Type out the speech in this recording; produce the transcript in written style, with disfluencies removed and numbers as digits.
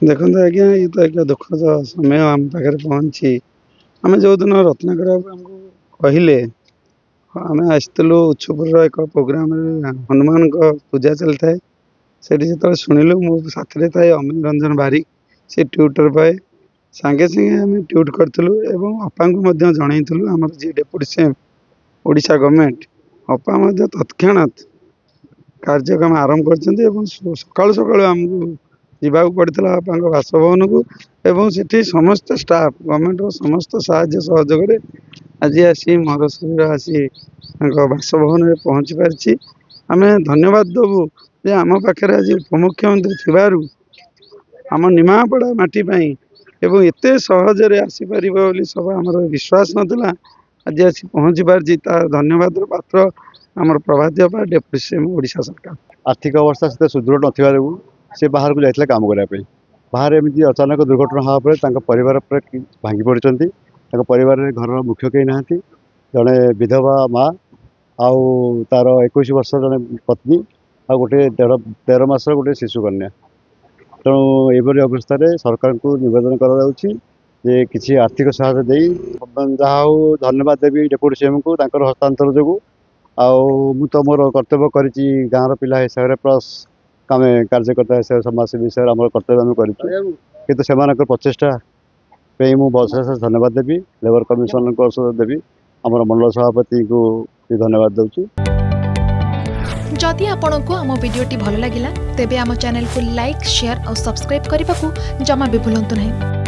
देखो आज्ञा ये तो एक दुखद समय आम पाखे पहुंची आम जो दिन रत्नाकर आमको कहले आम आसलु उच्छपुर एक प्रोग्राम हनुमान पूजा चलता है सेठी जो शुणिलु मो साथी थाए अमिल रंजन बारिक से ट्यूटर पाए सांगे सांगे आम ट्यूट करूँ और अपा को जनईलु आम जी डेपुटी सीएम ओडिशा गवर्नमेंट अपा तत्क्षणात कार्यक्रम आरंभ कर सका सका आमको जावाक पड़ता आपा बासभवन को एवं सेठी समस्त स्टाफ गवर्नमेंट समस्त साहाय्य सहयोग आज आसी मरशरीर आसी बासभवन में पहुँची पारी आम धन्यवाद देवु जे आम पाखे आज उपमुख्यमंत्री थिबारु आम निमापड़ा माटीपाई एवं एत सहजरे आसीपर सब आमर विश्वास नाला आज आसी पहुँची पारी धन्यवाद पात्र आमर प्रभात अपा डेपुटी सीएम ओडिशा सरकार आर्थिक अवस्था से सुदृढ़ न से बाहर को जाते काम करने बाहर एमती अचानक दुर्घटना होगा परिवार भांगी पड़ते परिवार घर मुख्य कहीं ना जड़े विधवा माँ आउ तार 21 वर्ष जड़े पत्नी आ गोटे 13 मास गोटे शिशु कन्या तेणु यह अवस्था सरकार को निवेदन कर किसी आर्थिक सहायता दे जहाँ धन्यवाद देवी डेपुटी सीएम को हस्तांतर जो आउ तो मोर कर्तव्य करी गाँव पिला हिसाब से प्लस आम कार्यकर्ता हिसाब से समाजसेवी हिसाब से आम कर्तव्य आम कर से प्रचेषा मुझे धन्यवाद देवी लेबर कमिशन को देवी आम मंडल सभापति को भी धन्यवाद दूँ। जदि आपंक आम भिडी भल लगा तेब आम चैनल को लाइक शेयर और सब्सक्राइब करने को जमा भी भूलु नहीं।